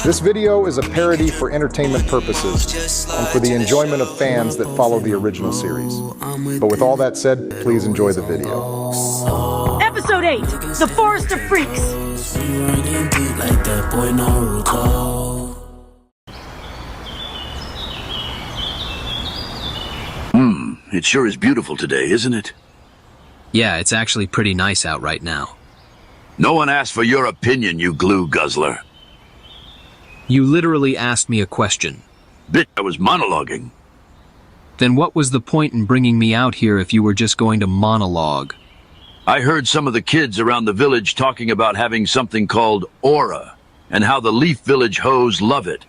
This video is a parody for entertainment purposes and for the enjoyment of fans that follow the original series. But with all that said, please enjoy the video. Episode 8, The Forest of Freaks. It sure is beautiful today, isn't it? Yeah, it's actually pretty nice out right now. No one asked for your opinion, you glue guzzler. You literally asked me a question. Bitch, I was monologuing. Then what was the point in bringing me out here if you were just going to monologue? I heard some of the kids around the village talking about having something called aura, and how the Leaf Village hoes love it.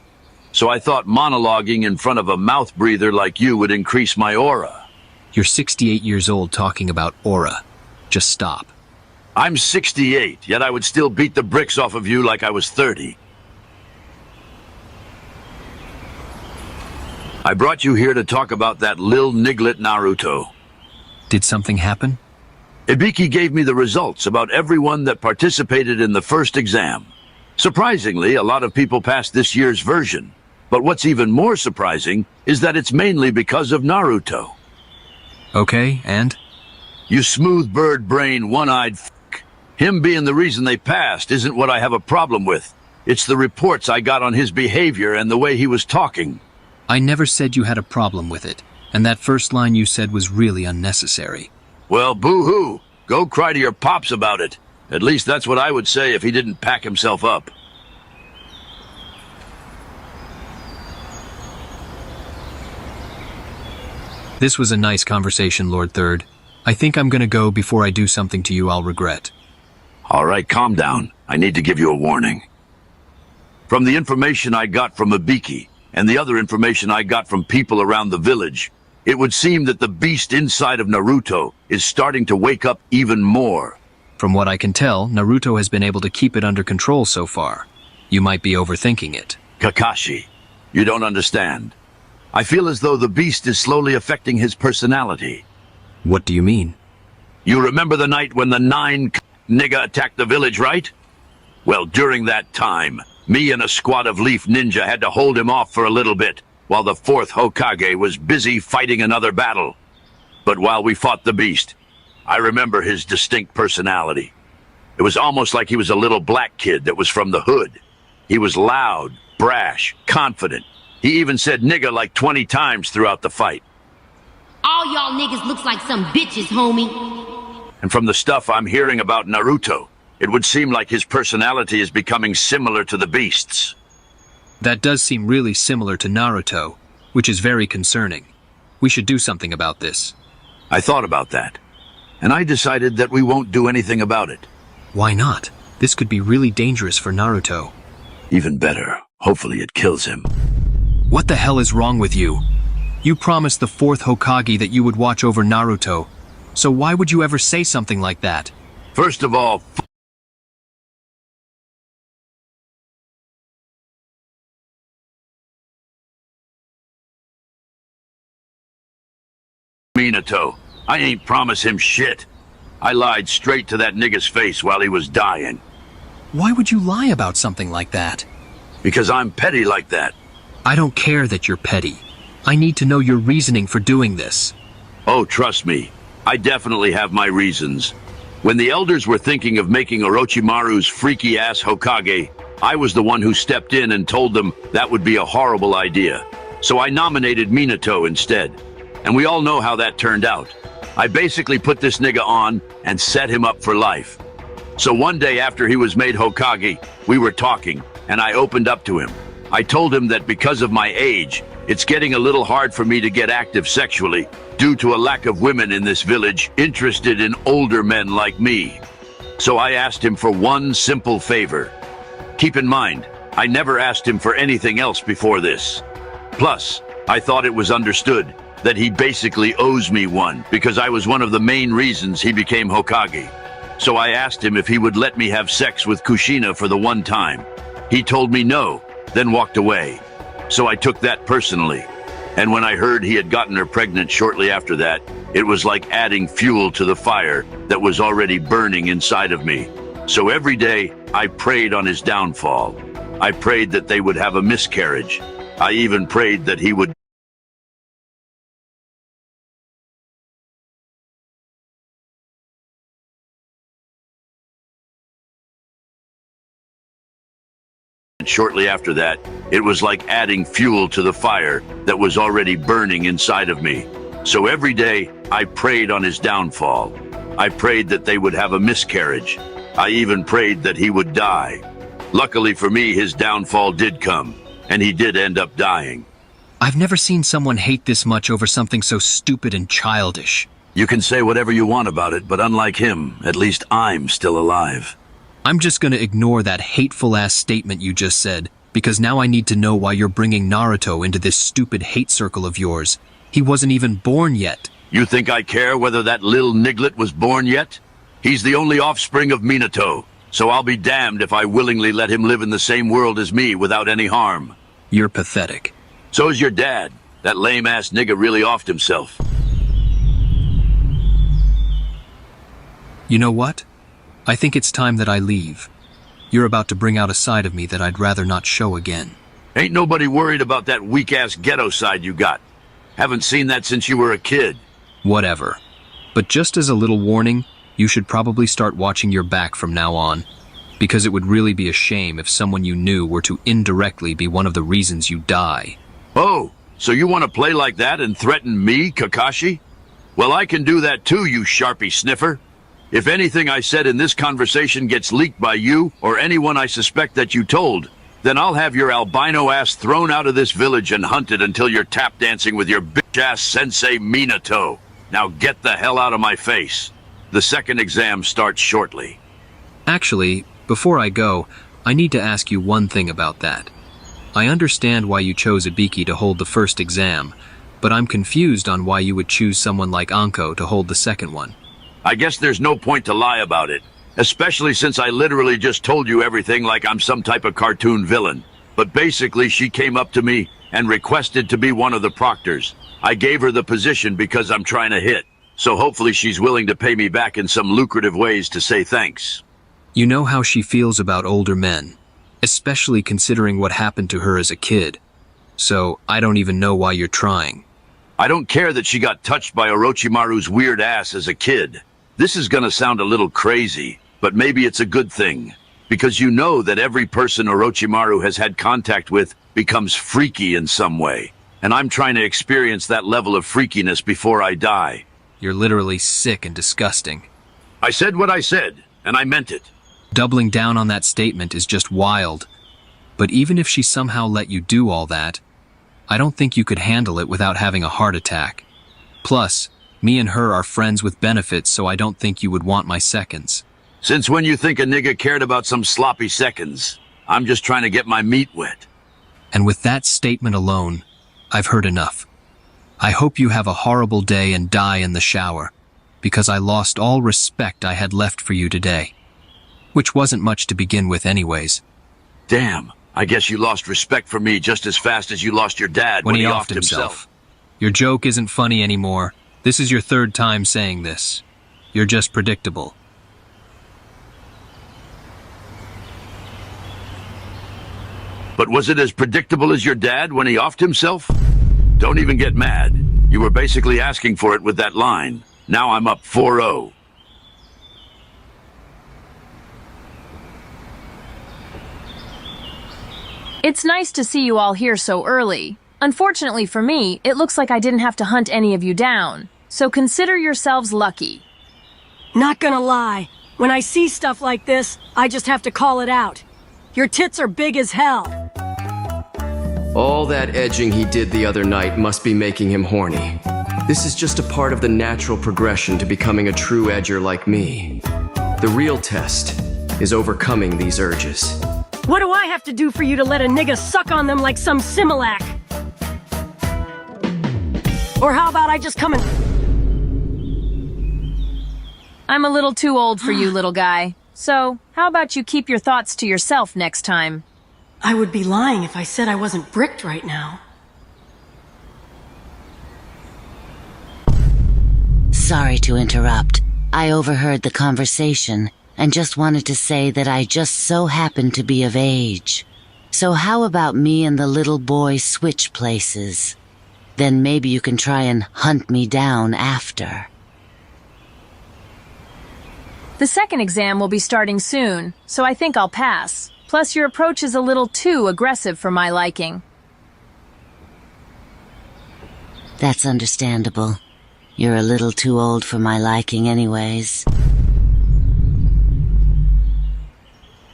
So I thought monologuing in front of a mouth breather like you would increase my aura. You're 68 years old talking about aura. Just stop. I'm 68, yet I would still beat the bricks off of you like I was 30. I brought you here to talk about that lil niglet Naruto. Did something happen? Ibiki gave me the results about everyone that participated in the first exam. Surprisingly, a lot of people passed this year's version. But what's even more surprising is that it's mainly because of Naruto. Okay, and? You smooth bird brain, one-eyed f***. Him being the reason they passed isn't what I have a problem with. It's the reports I got on his behavior and the way he was talking. I never said you had a problem with it, and that first line you said was really unnecessary. Well, boo-hoo. Go cry to your pops about it. At least that's what I would say if he didn't pack himself up. This was a nice conversation, Lord Third. I think I'm gonna go before I do something to you I'll regret. All right, calm down. I need to give you a warning. From the information I got from Ibiki, and the other information I got from people around the village, it would seem that the beast inside of Naruto is starting to wake up even more. From what I can tell, Naruto has been able to keep it under control so far. You might be overthinking it. Kakashi, you don't understand. I feel as though the beast is slowly affecting his personality. What do you mean? You remember the night when the 9 nigga attacked the village, right? Well, during that time, me and a squad of Leaf Ninja had to hold him off for a little bit, while the 4th Hokage was busy fighting another battle. But while we fought the beast, I remember his distinct personality. It was almost like he was a little black kid that was from the hood. He was loud, brash, confident. He even said nigga like 20 times throughout the fight. All y'all niggas looks like some bitches, homie. And from the stuff I'm hearing about Naruto, it would seem like his personality is becoming similar to the beast's. That does seem really similar to Naruto, which is very concerning. We should do something about this. I thought about that, and I decided that we won't do anything about it. Why not? This could be really dangerous for Naruto. Even better, hopefully it kills him. What the hell is wrong with you? You promised the 4th Hokage that you would watch over Naruto, so why would you ever say something like that? First of all, Minato. I ain't promised him shit. I lied straight to that nigga's face while he was dying. Why would you lie about something like that? Because I'm petty like that. I don't care that you're petty. I need to know your reasoning for doing this. Oh, trust me. I definitely have my reasons. When the elders were thinking of making Orochimaru's freaky-ass Hokage, I was the one who stepped in and told them that would be a horrible idea. So I nominated Minato instead. And we all know how that turned out. I basically put this nigga on and set him up for life. So one day after he was made Hokage, we were talking, and I opened up to him. I told him that because of my age, it's getting a little hard for me to get active sexually due to a lack of women in this village interested in older men like me. So I asked him for one simple favor. Keep in mind, I never asked him for anything else before this. Plus, I thought it was understood that he basically owes me one because I was one of the main reasons he became Hokage. So I asked him if he would let me have sex with Kushina for the one time. He told me no, then walked away. So I took that personally. And when I heard he had gotten her pregnant shortly after that, it was like adding fuel to the fire that was already burning inside of me. So every day, I prayed on his downfall. I prayed that they would have a miscarriage. I even prayed that he would shortly after that. It was like adding fuel to the fire that was already burning inside of me. So every day, I prayed on his downfall. I prayed that they would have a miscarriage. I even prayed that he would die. Luckily for me, his downfall did come, and he did end up dying. I've never seen someone hate this much over something so stupid and childish. You can say whatever you want about it, but unlike him, at least I'm still alive. I'm just gonna ignore that hateful-ass statement you just said, because now I need to know why you're bringing Naruto into this stupid hate circle of yours. He wasn't even born yet. You think I care whether that little niglet was born yet? He's the only offspring of Minato, so I'll be damned if I willingly let him live in the same world as me without any harm. You're pathetic. So's your dad. That lame-ass nigga really offed himself. You know what? I think it's time that I leave. You're about to bring out a side of me that I'd rather not show again. Ain't nobody worried about that weak-ass ghetto side you got. Haven't seen that since you were a kid. Whatever. But just as a little warning, you should probably start watching your back from now on, because it would really be a shame if someone you knew were to indirectly be one of the reasons you die. Oh, so you want to play like that and threaten me, Kakashi? Well, I can do that too, you sharpie sniffer. If anything I said in this conversation gets leaked by you or anyone I suspect that you told, then I'll have your albino ass thrown out of this village and hunted until you're tap dancing with your bitch-ass sensei Minato. Now get the hell out of my face. The second exam starts shortly. Actually, before I go, I need to ask you one thing about that. I understand why you chose Ibiki to hold the first exam, but I'm confused on why you would choose someone like Anko to hold the second one. I guess there's no point to lie about it, especially since I literally just told you everything like I'm some type of cartoon villain. But basically, she came up to me and requested to be one of the proctors. I gave her the position because I'm trying to hit, so hopefully she's willing to pay me back in some lucrative ways to say thanks. You know how she feels about older men, especially considering what happened to her as a kid. So I don't even know why you're trying. I don't care that she got touched by Orochimaru's weird ass as a kid. This is gonna sound a little crazy, but maybe it's a good thing. Because you know that every person Orochimaru has had contact with becomes freaky in some way. And I'm trying to experience that level of freakiness before I die. You're literally sick and disgusting. I said what I said, and I meant it. Doubling down on that statement is just wild. But even if she somehow let you do all that, I don't think you could handle it without having a heart attack. Plus, me and her are friends with benefits, so I don't think you would want my seconds. Since when you think a nigga cared about some sloppy seconds? I'm just trying to get my meat wet. And with that statement alone, I've heard enough. I hope you have a horrible day and die in the shower, because I lost all respect I had left for you today. Which wasn't much to begin with anyways. Damn, I guess you lost respect for me just as fast as you lost your dad when he offed himself. Your joke isn't funny anymore. This is your third time saying this. You're just predictable. But was it as predictable as your dad when he offed himself? Don't even get mad. You were basically asking for it with that line. Now I'm up 4-0. It's nice to see you all here so early. Unfortunately for me, it looks like I didn't have to hunt any of you down. So consider yourselves lucky. Not gonna lie, when I see stuff like this, I just have to call it out. Your tits are big as hell. All that edging he did the other night must be making him horny. This is just a part of the natural progression to becoming a true edger like me. The real test is overcoming these urges. What do I have to do for you to let a nigga suck on them like some Similac? Or how about I just come and... I'm a little too old for you, little guy. So, how about you keep your thoughts to yourself next time? I would be lying if I said I wasn't bricked right now. Sorry to interrupt. I overheard the conversation and just wanted to say that I just so happen to be of age. So how about me and the little boy switch places? Then maybe you can try and hunt me down after. The second exam will be starting soon, so I think I'll pass. Plus, your approach is a little too aggressive for my liking. That's understandable. You're a little too old for my liking anyways.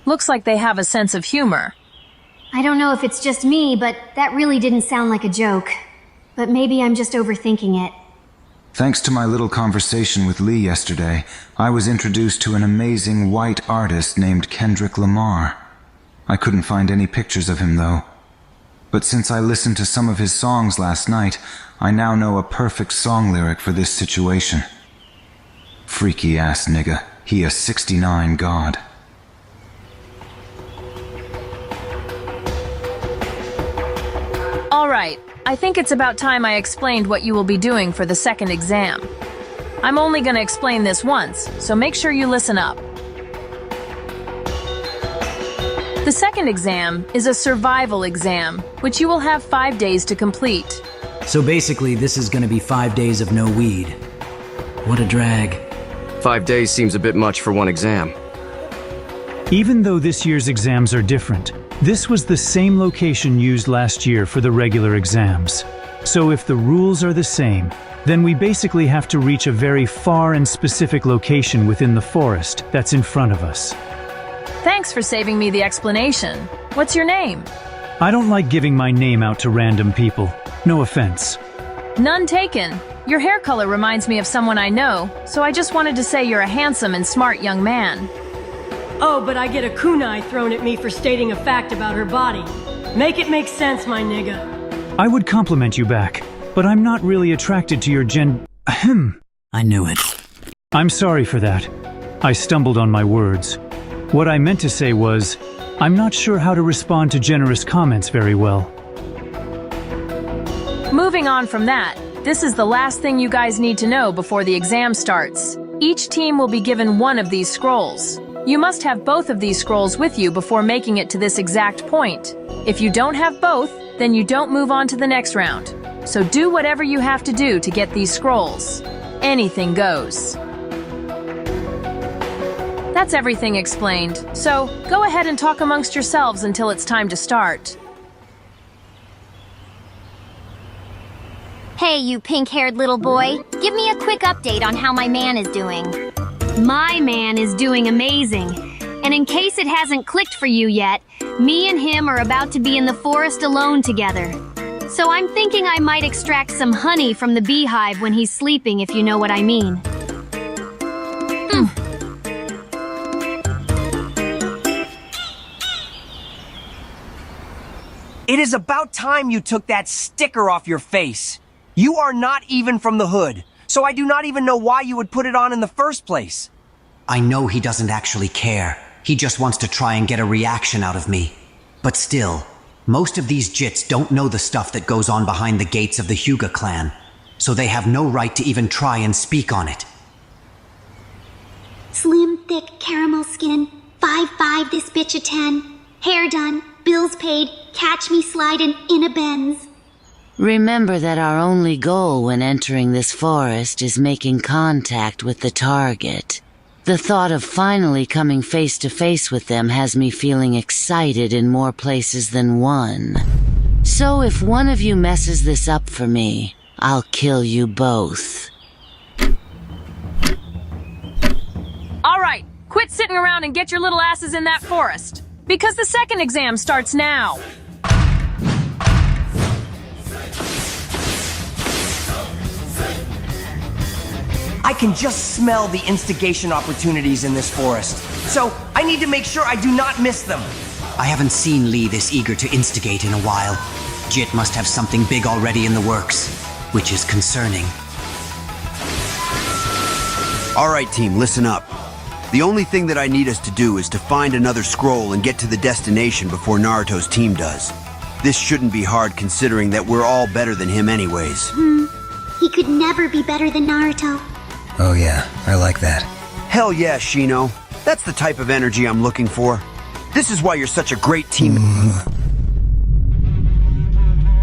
Looks like they have a sense of humor. I don't know if it's just me, but that really didn't sound like a joke. But maybe I'm just overthinking it. Thanks to my little conversation with Lee yesterday, I was introduced to an amazing white artist named Kendrick Lamar. I couldn't find any pictures of him though. But since I listened to some of his songs last night, I now know a perfect song lyric for this situation. Freaky ass nigga, he a 69 god. Alright, I think it's about time I explained what you will be doing for the second exam. I'm only gonna explain this once, so make sure you listen up. The second exam is a survival exam, which you will have 5 days to complete. So basically, this is gonna be 5 days of no weed. What a drag. 5 days seems a bit much for one exam. Even though this year's exams are different, this was the same location used last year for the regular exams. So if the rules are the same, then we basically have to reach a very far and specific location within the forest that's in front of us. Thanks for saving me the explanation. What's your name? I don't like giving my name out to random people. No offense. None taken. Your hair color reminds me of someone I know, so I just wanted to say you're a handsome and smart young man. Oh, but I get a kunai thrown at me for stating a fact about her body. Make it make sense, my nigga. I would compliment you back, but I'm not really attracted to your Ahem. I knew it. I'm sorry for that. I stumbled on my words. What I meant to say was, I'm not sure how to respond to generous comments very well. Moving on from that, this is the last thing you guys need to know before the exam starts. Each team will be given one of these scrolls. You must have both of these scrolls with you before making it to this exact point. If you don't have both, then you don't move on to the next round. So do whatever you have to do to get these scrolls. Anything goes. That's everything explained, so go ahead and talk amongst yourselves until it's time to start. Hey, you pink-haired little boy. Give me a quick update on how my man is doing. My man is doing amazing. And in case it hasn't clicked for you yet, me and him are about to be in the forest alone together. So I'm thinking I might extract some honey from the beehive when he's sleeping, if you know what I mean. It is about time you took that sticker off your face. You are not even from the hood, so I do not even know why you would put it on in the first place. I know he doesn't actually care. He just wants to try and get a reaction out of me. But still, most of these jits don't know the stuff that goes on behind the gates of the Hyuga clan, so they have no right to even try and speak on it. Slim, thick, caramel skin. 5'5", this bitch a 10. Hair done, bills paid, catch me sliding in a Benz. Remember that our only goal when entering this forest is making contact with the target. The thought of finally coming face to face with them has me feeling excited in more places than one. So if one of you messes this up for me, I'll kill you both. Alright, quit sitting around and get your little asses in that forest. Because the second exam starts now. I can just smell the instigation opportunities in this forest. So I need to make sure I do not miss them. I haven't seen Lee this eager to instigate in a while. Jit must have something big already in the works, which is concerning. All right, team, listen up. The only thing that I need us to do is to find another scroll and get to the destination before Naruto's team does. This shouldn't be hard considering that we're all better than him anyways. He could never be better than Naruto. Oh yeah, I like that. Hell yeah, Shino. That's the type of energy I'm looking for. This is why you're such a great team.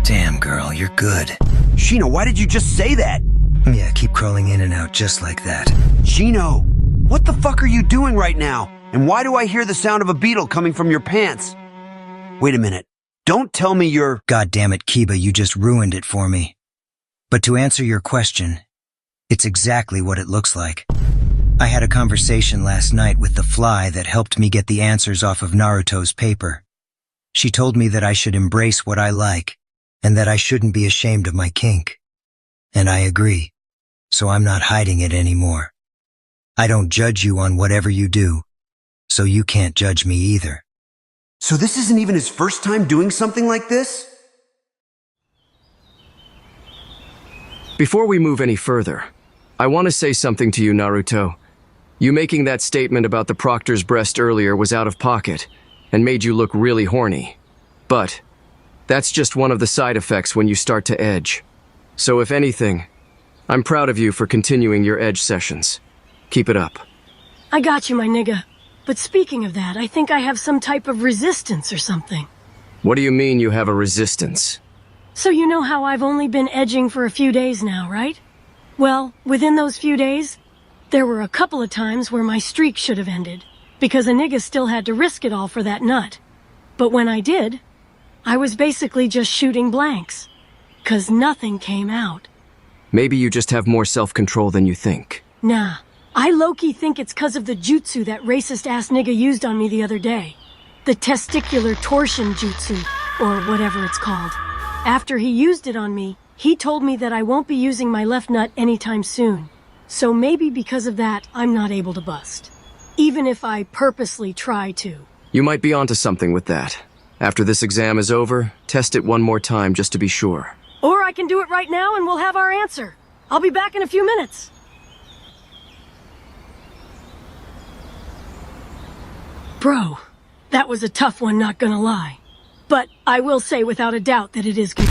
Damn, girl, you're good. Shino, why did you just say that? Yeah, keep crawling in and out just like that. Shino, what the fuck are you doing right now? And why do I hear the sound of a beetle coming from your pants? Wait a minute. Don't tell me you're... God damn it, Kiba, you just ruined it for me. But to answer your question, it's exactly what it looks like. I had a conversation last night with the fly that helped me get the answers off of Naruto's paper. She told me that I should embrace what I like, and that I shouldn't be ashamed of my kink. And I agree, so I'm not hiding it anymore. I don't judge you on whatever you do, so you can't judge me either. So this isn't even his first time doing something like this? Before we move any further, I want to say something to you, Naruto. You making that statement about the proctor's breast earlier was out of pocket and made you look really horny. But that's just one of the side effects when you start to edge. So if anything, I'm proud of you for continuing your edge sessions. Keep it up. I got you, my nigga. But speaking of that, I think I have some type of resistance or something. What do you mean you have a resistance? So you know how I've only been edging for a few days now, right? Well, within those few days, there were a couple of times where my streak should have ended, because a nigga still had to risk it all for that nut. But when I did, I was basically just shooting blanks, 'cause nothing came out. Maybe you just have more self-control than you think. Nah, I low-key think it's 'cause of the jutsu that racist-ass nigga used on me the other day. The testicular torsion jutsu, or whatever it's called. After he used it on me, he told me that I won't be using my left nut anytime soon. So maybe because of that, I'm not able to bust. Even if I purposely try to. You might be onto something with that. After this exam is over, test it one more time just to be sure. Or I can do it right now and we'll have our answer. I'll be back in a few minutes. Bro, that was a tough one, not gonna lie. But I will say without a doubt that it is good.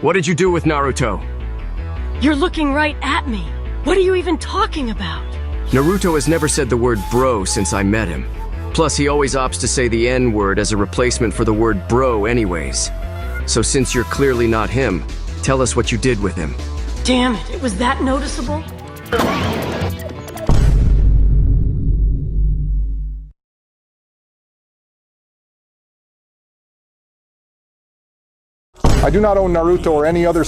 What did you do with Naruto? You're looking right at me. What are you even talking about? Naruto has never said the word bro since I met him. Plus, he always opts to say the N-word as a replacement for the word bro anyways. So since you're clearly not him, tell us what you did with him. Damn it was that noticeable? I do not own Naruto or any other